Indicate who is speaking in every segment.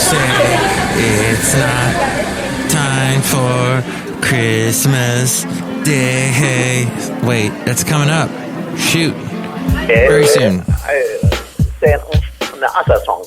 Speaker 1: say it's not time for Christmas Day. Wait, that's coming up. Shoot. Very soon.
Speaker 2: Other song.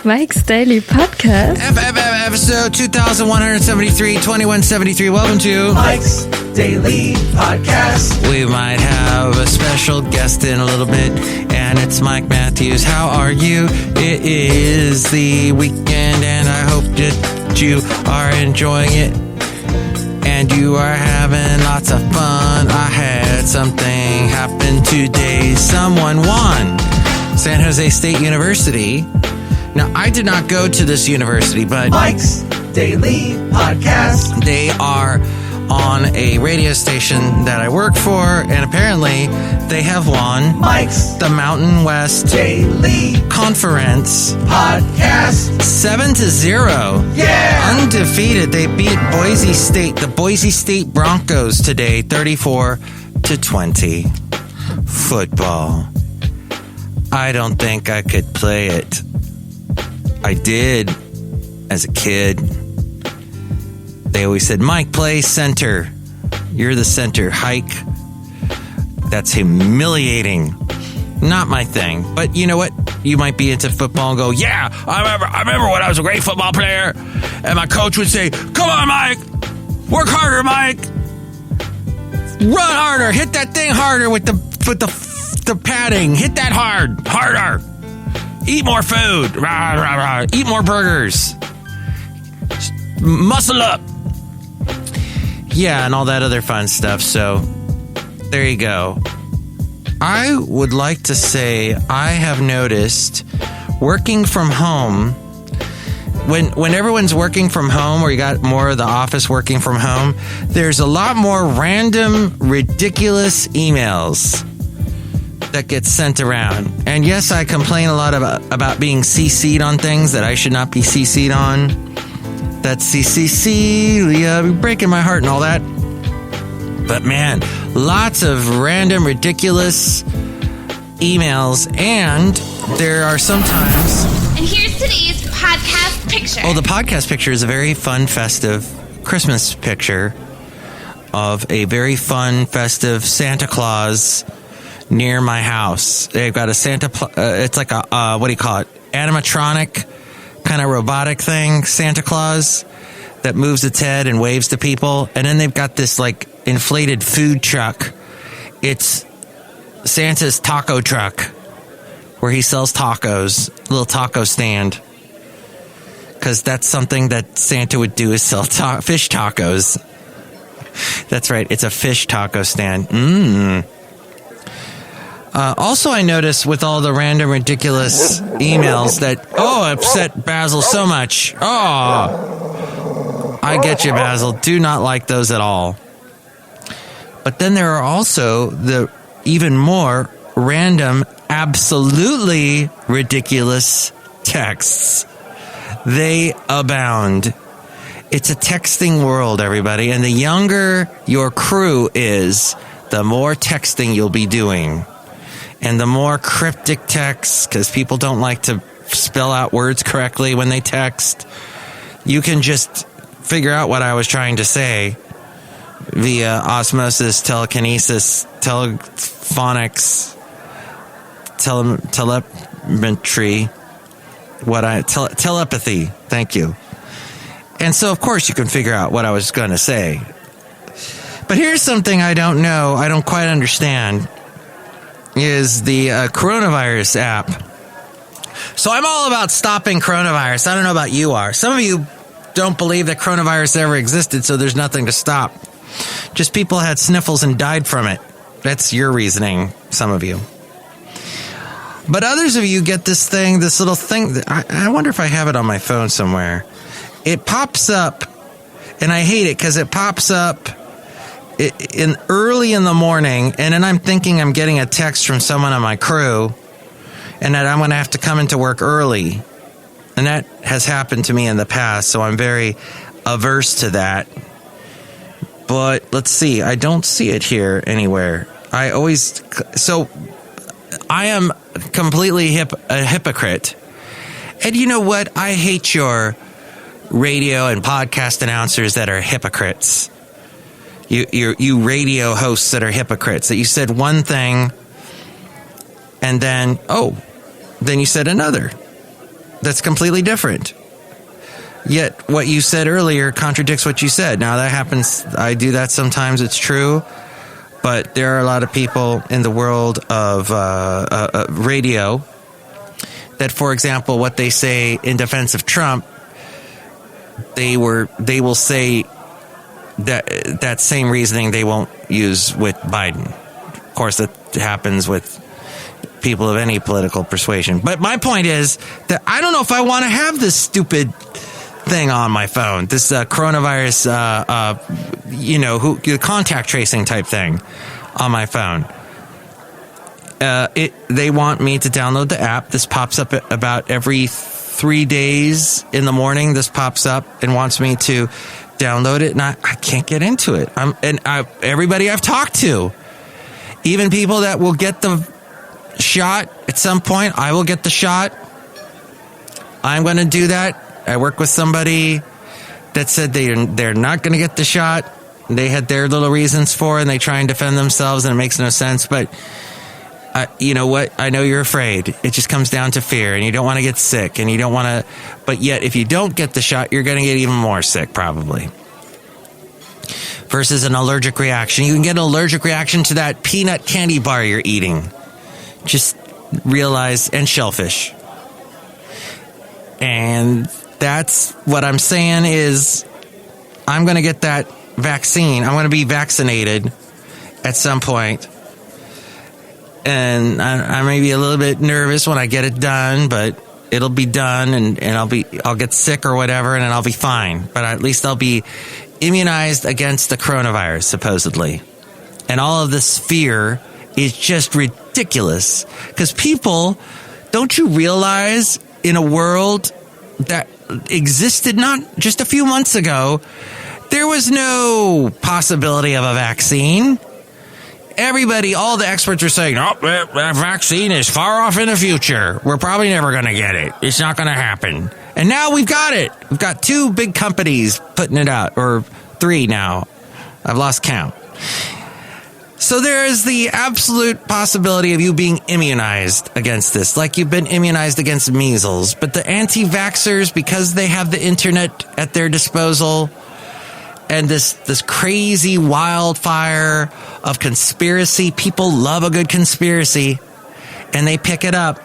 Speaker 3: Mike's Daily Podcast.
Speaker 1: Episode 2173. Welcome to
Speaker 4: Mike's Daily Podcast.
Speaker 1: We might have a special guest in a little bit, and it's Mike Matthews. How are you? It is the weekend, and I hope that you are enjoying it, and you are having lots of fun. I had something happen today. Someone won San Jose State University. Now, I did not go to this university, but
Speaker 4: Mike's Daily Podcast.
Speaker 1: They are on a radio station that I work for, and apparently they have won
Speaker 4: Mike's
Speaker 1: the Mountain West
Speaker 4: Daily
Speaker 1: Conference
Speaker 4: Podcast
Speaker 1: 7-0.
Speaker 4: Yeah!
Speaker 1: Undefeated. They beat Boise State, the Boise State Broncos today, 34-20. Football. I don't think I could play it. I did as a kid. They always said, Mike, play center. You're the center. Hike. That's humiliating. Not my thing. But you know what? You might be into football and go, yeah, I remember when I was a great football player. And my coach would say, come on, Mike. Work harder, Mike. Run harder. Hit that thing harder with the padding. Hit that harder. Eat more food. Rah, rah, rah. Eat more burgers. Muscle up. Yeah, and all that other fun stuff. So, there you go. I would like to say I have noticed working from home, when everyone's working from home, or you got more of the office working from home, there's a lot more random, ridiculous emails that gets sent around. And yes, I complain a lot about being CC'd on things that I should not be CC'd on. That's CCC, breaking my heart and all that. But man, lots of random, ridiculous emails, and there are sometimes...
Speaker 5: And here's today's podcast picture.
Speaker 1: Oh, the podcast picture is a very fun, festive Christmas picture of a very fun, festive Santa Claus near my house. They've got a Santa... it's like a, what do you call it? Animatronic, kind of robotic thing, Santa Claus, that moves its head and waves to people. And then they've got this, like, inflated food truck. It's Santa's taco truck, where he sells tacos, little taco stand. Because that's something that Santa would do, is sell fish tacos. That's right, it's a fish taco stand. Also, I noticed with all the random, ridiculous emails that, upset Basil so much. Oh, I get you, Basil. Do not like those at all. But then there are also the even more random, absolutely ridiculous texts. They abound. It's a texting world, everybody. And the younger your crew is, the more texting you'll be doing. And the more cryptic texts, because people don't like to spell out words correctly when they text, you can just figure out what I was trying to say via osmosis, telekinesis, telephonics, telemetry, telepathy. Thank you. And so, of course, you can figure out what I was going to say. But here's something I don't know, I don't quite understand, is the coronavirus app. So I'm all about stopping coronavirus. I don't know about you are. Some of you don't believe that coronavirus ever existed, so there's nothing to stop. Just people had sniffles and died from it. That's your reasoning, some of you. But others of you get this little thing. I wonder if I have it on my phone somewhere. It pops up, and I hate it because it pops up early in the morning, and then I'm thinking I'm getting a text from someone on my crew, and that I'm going to have to come into work early. And that has happened to me in the past, so I'm very averse to that. But let's see. I don't see it here anywhere. I am completely a hypocrite. And you know what? I hate your radio and podcast announcers that are hypocrites. You radio hosts that are hypocrites. That you said one thing, and then you said another. That's completely different. Yet what you said earlier contradicts what you said. Now that happens. I do that sometimes. It's true. But there are a lot of people in the world of radio that, for example, what they say in defense of Trump, they will say that same reasoning they won't use with Biden. Of course, that happens with people of any political persuasion. But my point is that I don't know if I want to have this stupid thing on my phone, this coronavirus, the contact tracing type thing on my phone. They want me to download the app. This pops up about every 3 days in the morning. This pops up and wants me to download it, and I can't get into it. Everybody I've talked to, even people that will get the shot at some point, I will get the shot. I'm going to do that. I work with somebody that said they're not going to get the shot. They had their little reasons for it, and they try and defend themselves, and it makes no sense. But you know what? I know you're afraid. It just comes down to fear, and you don't want to get sick, and you don't want to. But yet, if you don't get the shot, you're going to get even more sick, probably. Versus an allergic reaction. You can get an allergic reaction to that peanut candy bar you're eating. Just realize, and shellfish. And that's what I'm saying is I'm going to get that vaccine. I'm going to be vaccinated at some point. And I may be a little bit nervous when I get it done, but it'll be done, and I'll get sick or whatever, and then I'll be fine. But at least I'll be immunized against the coronavirus, supposedly. And all of this fear is just ridiculous. Because people, don't you realize in a world that existed not just a few months ago, there was no possibility of a vaccine. Everybody, all the experts are saying, that vaccine is far off in the future. We're probably never going to get it. It's not going to happen. And now we've got it. We've got 2 big companies putting it out, or 3 now. I've lost count. So there is the absolute possibility of you being immunized against this, like you've been immunized against measles. But the anti-vaxxers, because they have the internet at their disposal, and this crazy wildfire of conspiracy, people love a good conspiracy, and they pick it up,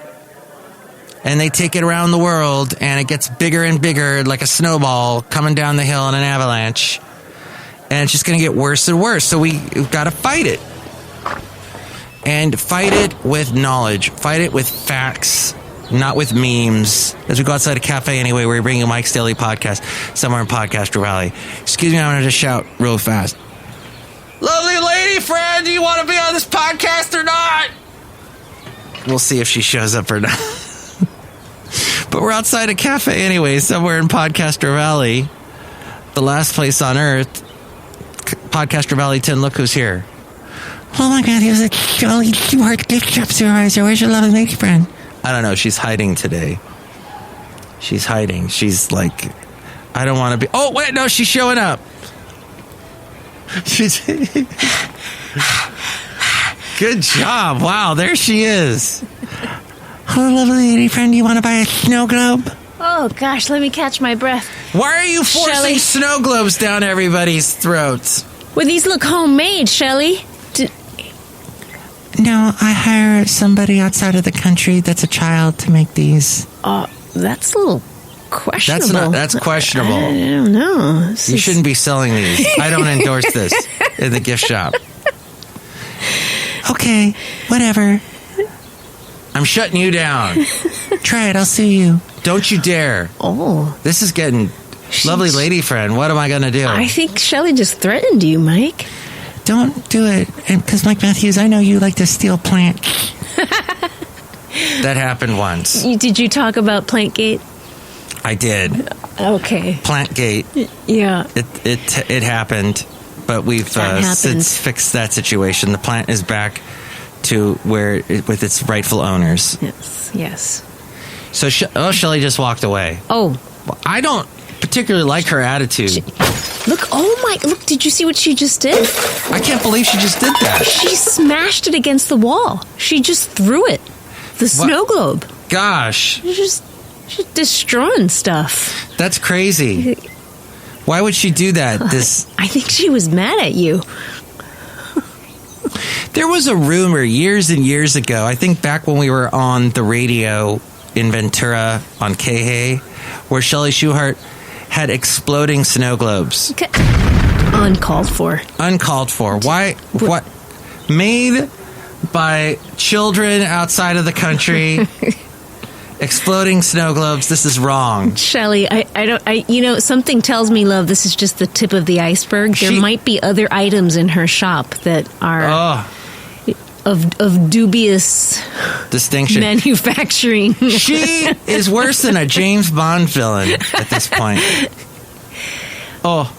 Speaker 1: and they take it around the world, and it gets bigger and bigger, like a snowball coming down the hill in an avalanche. And it's just going to get worse and worse. So we've got to fight it. And fight it with knowledge. Fight it with facts, not with memes. As we go outside a cafe anyway, we're bringing Mike's Daily Podcast somewhere in Podcaster Valley. Excuse me, I'm going to just shout real fast. Lovely lady friend, do you want to be on this podcast or not? We'll see if she shows up or not. But we're outside a cafe anyway, somewhere in Podcaster Valley. The last place on earth. Podcaster Valley 10, look who's here. Oh my God, he was a Chely Shoehart gift shop supervisor. Where's your lovely lady friend? I don't know, she's hiding today. She's hiding. She's like, I don't want to be. Oh, wait, no, she's showing up. Good job. Wow, there she is. Hello, lovely lady friend. Do you want to buy a snow globe?
Speaker 3: Oh, gosh, let me catch my breath.
Speaker 1: Why are you forcing
Speaker 3: Chely,
Speaker 1: snow globes down everybody's throats?
Speaker 3: well, these look homemade, Chely.
Speaker 2: No, I hire somebody outside of the country that's a child to make these.
Speaker 3: Oh, that's a little questionable.
Speaker 1: That's questionable.
Speaker 3: I don't know.
Speaker 1: You shouldn't be selling these. I don't endorse this in the gift shop.
Speaker 2: Okay, whatever.
Speaker 1: I'm shutting you down.
Speaker 2: Try it, I'll sue you.
Speaker 1: Don't you dare.
Speaker 3: Oh.
Speaker 1: This is getting... Lovely lady friend, what am I going to do?
Speaker 3: I think Chely just threatened you, Mike.
Speaker 2: Don't do it, because Mike Matthews, I know you like to steal plants.
Speaker 1: That happened once.
Speaker 3: Did you talk about Plantgate?
Speaker 1: I did.
Speaker 3: Okay.
Speaker 1: Plantgate.
Speaker 3: Yeah.
Speaker 1: It happened, but we've since fixed that situation. The plant is back to where with its rightful owners.
Speaker 3: Yes.
Speaker 1: So, Chely just walked away.
Speaker 3: Oh,
Speaker 1: I don't particularly like her attitude.
Speaker 3: look, did you see what she just did?
Speaker 1: I can't believe she just did that.
Speaker 3: She smashed it against the wall. She just threw it. The snow globe.
Speaker 1: Gosh.
Speaker 3: She's destroying stuff.
Speaker 1: That's crazy. Why would she do that?
Speaker 3: I think she was mad at you.
Speaker 1: There was a rumor years and years ago, I think back when we were on the radio in Ventura on Kehei, where Chely Shoehart had exploding snow globes.
Speaker 3: Okay. Uncalled for.
Speaker 1: Uncalled for. Why? What? Made by children outside of the country. Exploding snow globes. This is wrong.
Speaker 3: Chely, something tells me, love, this is just the tip of the iceberg. There might be other items in her shop that are of dubious
Speaker 1: distinction
Speaker 3: manufacturing.
Speaker 1: She is worse than a James Bond villain at this point. Oh,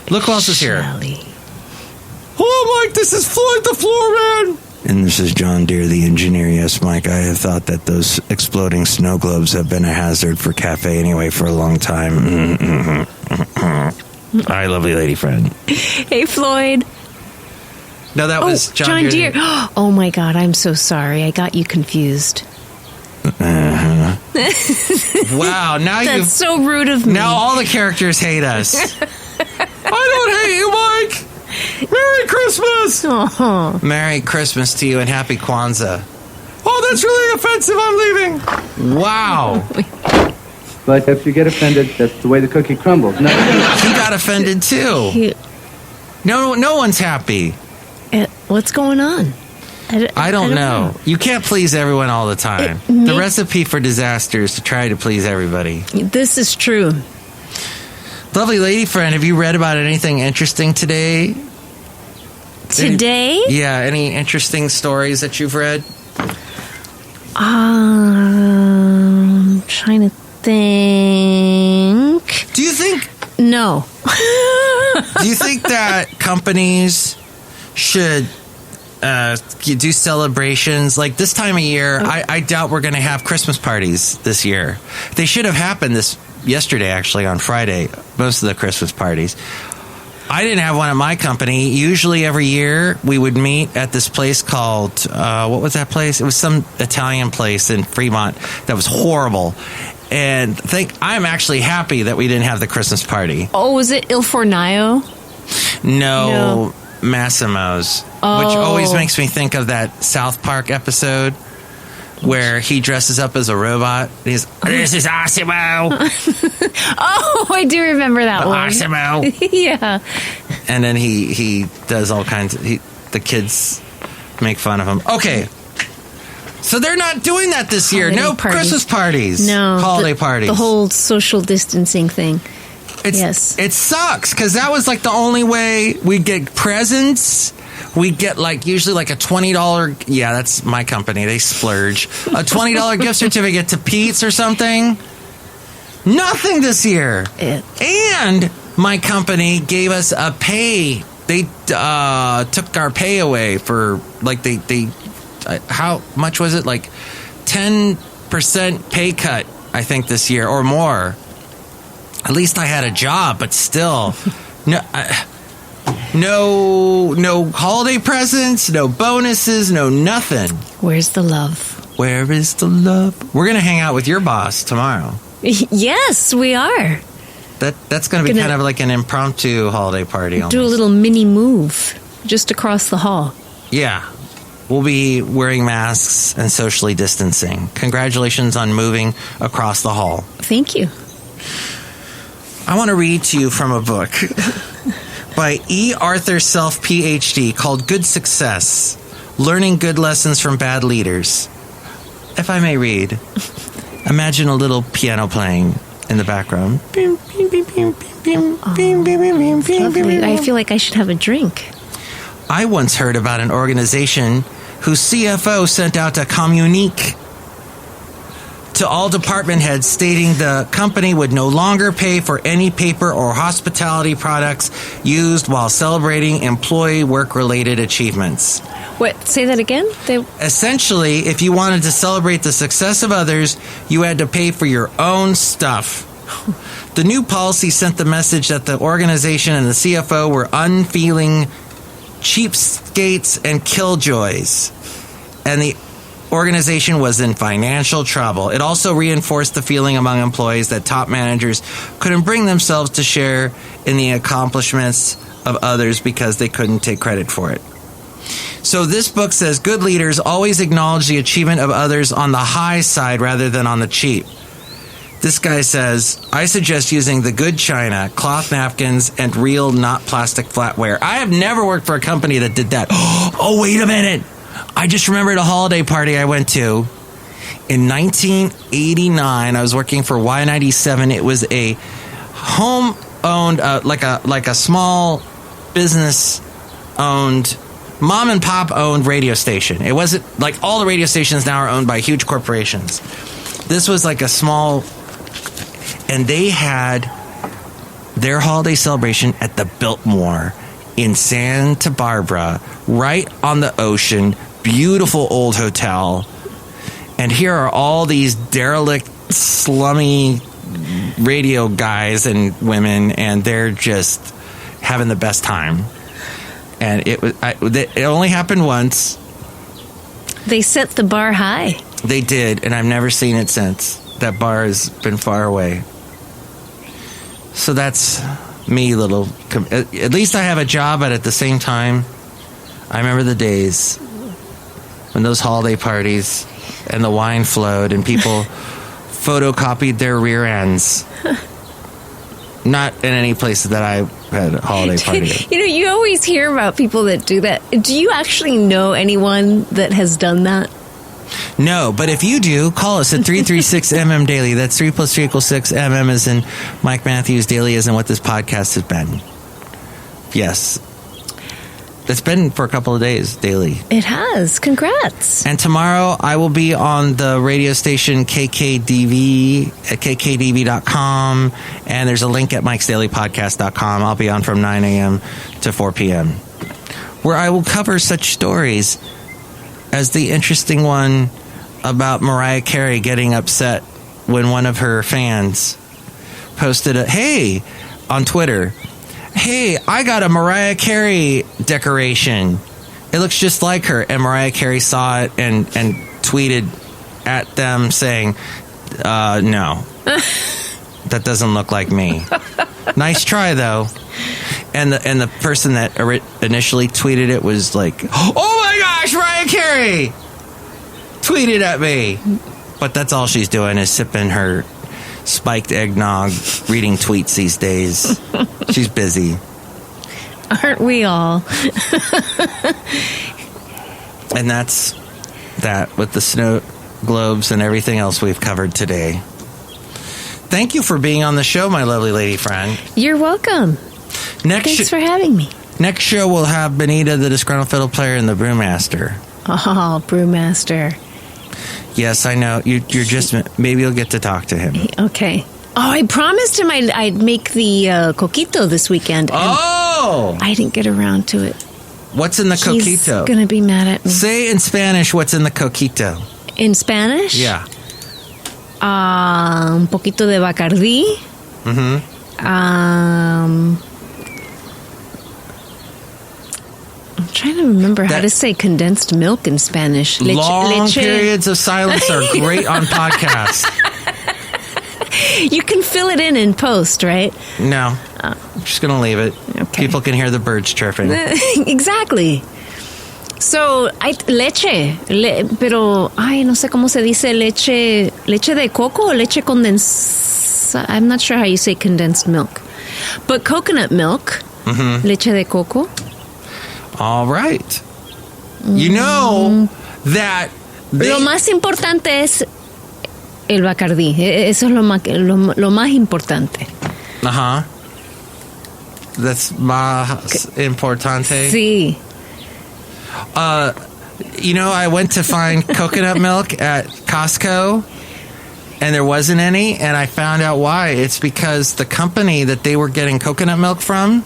Speaker 1: look who else is here. Hello, Mike. This is Floyd the Floorman. And this is John Deere, the engineer. Yes, Mike, I have thought that those exploding snow globes have been a hazard for Cafe Anyway for a long time. Hi, lovely lady friend.
Speaker 3: Hey, Floyd.
Speaker 1: No, that was John Deere.
Speaker 3: Oh, my God. I'm so sorry. I got you confused.
Speaker 1: Wow. Now
Speaker 3: That's so rude of me.
Speaker 1: Now all the characters hate us. I don't hate you, Mike. Merry Christmas!
Speaker 3: Oh.
Speaker 1: Merry Christmas to you and Happy Kwanzaa. Oh, that's really offensive. I'm leaving. Wow.
Speaker 6: But if you get offended, that's the way the cookie crumbles. No.
Speaker 1: He got offended too. No one's happy.
Speaker 3: What's going on?
Speaker 1: I don't know. You can't please everyone all the time. The recipe for disaster is to try to please everybody.
Speaker 3: This is true.
Speaker 1: Lovely lady friend, have you read about anything interesting today?
Speaker 3: Today?
Speaker 1: Any interesting stories that you've read?
Speaker 3: Trying to think.
Speaker 1: Do you think...
Speaker 3: No.
Speaker 1: Do you think that companies should do celebrations like this time of year? I doubt we're going to have Christmas parties this year. They should have happened yesterday, actually, on Friday, most of the Christmas parties. I didn't have one at my company. Usually every year we would meet at this place called, what was that place? It was some Italian place in Fremont that was horrible. And I'm actually happy that we didn't have the Christmas party.
Speaker 3: Oh, was it Il Fornaio?
Speaker 1: No. Massimo's, which always makes me think of that South Park episode where he dresses up as a robot. He's, this is Asimo.
Speaker 3: Oh, I do remember that one.
Speaker 1: Asimo.
Speaker 3: Yeah.
Speaker 1: And then he does all kinds of... the kids make fun of him. Okay. So they're not doing that this year. No Christmas parties.
Speaker 3: No.
Speaker 1: Holiday parties.
Speaker 3: The whole social distancing thing. Yes.
Speaker 1: It sucks because that was like the only way we get presents. We get usually a $20. Yeah, that's my company. They splurge. A $20 gift certificate to Pete's or something. Nothing this year. And my company gave us a pay. They took our pay away for how much was it? 10% pay cut, I think, this year or more. At least I had a job, but still, no holiday presents, no bonuses, no nothing.
Speaker 3: Where's the love?
Speaker 1: Where is the love? We're going to hang out with your boss tomorrow.
Speaker 3: Yes, we are.
Speaker 1: That's going to be kind of like an impromptu holiday party. Almost.
Speaker 3: Do a little mini move just across the hall.
Speaker 1: Yeah. We'll be wearing masks and socially distancing. Congratulations on moving across the hall.
Speaker 3: Thank you.
Speaker 1: I want to read to you from a book by E. Arthur Self, Ph.D., called Good Success, Learning Good Lessons from Bad Leaders. If I may read, imagine a little piano playing in the background.
Speaker 3: Lovely. I feel like I should have a drink.
Speaker 1: I once heard about an organization whose CFO sent out a communique to all department heads, stating the company would no longer pay for any paper or hospitality products used while celebrating employee work-related achievements.
Speaker 3: Wait, say that again?
Speaker 1: Essentially, if you wanted to celebrate the success of others, you had to pay for your own stuff. The new policy sent the message that the organization and the CFO were unfeeling cheapskates and killjoys, and the organization was in financial trouble. It also reinforced the feeling among employees that top managers couldn't bring themselves to share in the accomplishments of others because they couldn't take credit for it. So this book says good leaders always acknowledge the achievement of others on the high side rather than on the cheap. This guy says, I suggest using the good china, cloth napkins, and real, not plastic flatware. I have never worked for a company that did that. Oh, wait a minute. I just remembered a holiday party I went to. In 1989, I was working for Y97. It was a home-owned, like a small business-owned, mom-and-pop-owned radio station. It wasn't like all the radio stations now are owned by huge corporations. This was like a small, and they had their holiday celebration at the Biltmore in Santa Barbara, right on the ocean, beautiful old hotel. And here are all these derelict, slummy radio guys and women, and they're just having the best time. And it only happened once.
Speaker 3: They set the bar high.
Speaker 1: They did, and I've never seen it since. That bar has been far away. So that's me, little. At least I have a job, but at the same time, I remember the days when those holiday parties and the wine flowed and people photocopied their rear ends. Not in any place that I had a holiday party.
Speaker 3: You know, you always hear about people that do that. Do you actually know anyone that has done that?
Speaker 1: No, but if you do, call us at 336MM Daily. That's 3 + 3 = 6. MM is in Mike Matthews. Daily is in what this podcast has been. Yes. It's been for a couple of days, Daily.
Speaker 3: It has. Congrats.
Speaker 1: And tomorrow I will be on the radio station KKDV at kkdv.com. And there's a link at MikesDailyPodcast.com. I'll be on from 9 a.m. to 4 p.m. where I will cover such stories as the interesting one about Mariah Carey getting upset when one of her fans posted on Twitter, hey, I got a Mariah Carey decoration. It looks just like her. And Mariah Carey saw it and tweeted at them saying, no, that doesn't look like me. Nice try, though. And the person that initially tweeted it was like, oh my gosh, Mariah Carey tweeted at me. But that's all she's doing is sipping her spiked eggnog, reading tweets these days. She's busy.
Speaker 3: Aren't we all?
Speaker 1: And that's that with the snow globes and everything else we've covered today. Thank you for being on the show, my lovely lady friend.
Speaker 3: You're welcome. Thanks for having me.
Speaker 1: Next show, we'll have Benita, the Disgruntled Fiddle Player, and the Brewmaster.
Speaker 3: Oh, Brewmaster.
Speaker 1: Yes, I know. You're just... Maybe you'll get to talk to him.
Speaker 3: Okay. Oh, I promised him I'd make the coquito this weekend.
Speaker 1: Oh!
Speaker 3: I didn't get around to it.
Speaker 1: What's in the coquito?
Speaker 3: He's going to be mad at me.
Speaker 1: Say in Spanish what's in the coquito.
Speaker 3: In Spanish?
Speaker 1: Yeah.
Speaker 3: Un poquito de Bacardí.
Speaker 1: Mm-hmm.
Speaker 3: I'm trying to remember how to say condensed milk in Spanish.
Speaker 1: Long periods of silence are great on podcasts.
Speaker 3: You can fill it in post, right?
Speaker 1: No. I'm just going to leave it. Okay. People can hear the birds chirping.
Speaker 3: Exactly. So, leche, pero, no sé cómo se dice leche de coco o leche condensada. I'm not sure how you say condensed milk. But coconut milk, leche de coco.
Speaker 1: All right. You know that...
Speaker 3: Lo más importante es el Bacardí. Eso es lo más importante.
Speaker 1: Ajá. That's más importante.
Speaker 3: Sí.
Speaker 1: You know, I went to find coconut milk at Costco, and there wasn't any, and I found out why. It's because the company that they were getting coconut milk from,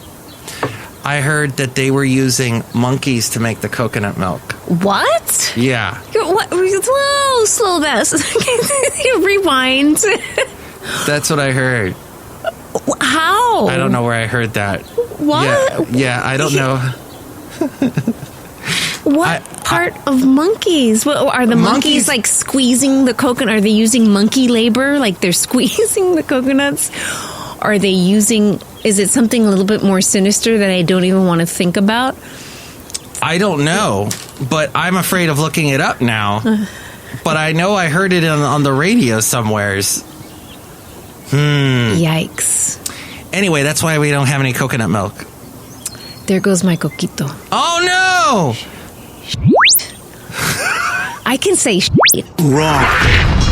Speaker 1: I heard that they were using monkeys to make the coconut milk.
Speaker 3: What?
Speaker 1: Yeah.
Speaker 3: What? Slow that. Rewind.
Speaker 1: That's what I heard.
Speaker 3: How?
Speaker 1: I don't know where I heard that.
Speaker 3: What?
Speaker 1: Yeah, I don't know.
Speaker 3: What part of monkeys? What, are the monkeys like squeezing the coconut? Are they using monkey labor? Like they're squeezing the coconuts? Are they using... Is it something a little bit more sinister that I don't even want to think about?
Speaker 1: I don't know, but I'm afraid of looking it up now. But I know I heard it on the radio somewheres.
Speaker 3: Yikes.
Speaker 1: Anyway, that's why we don't have any coconut milk.
Speaker 3: There goes my coquito.
Speaker 1: Oh, no!
Speaker 3: I can say
Speaker 1: Wrong.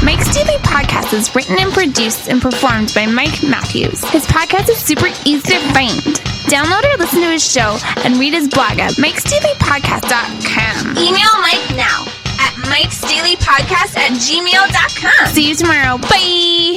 Speaker 5: Mike's Daily Podcast is written and produced and performed by Mike Matthews. His podcast is super easy to find. Download or listen to his show and read his blog at MikesDailyPodcast.com. Email Mike now at MikesDailyPodcast@gmail.com. See you tomorrow. Bye!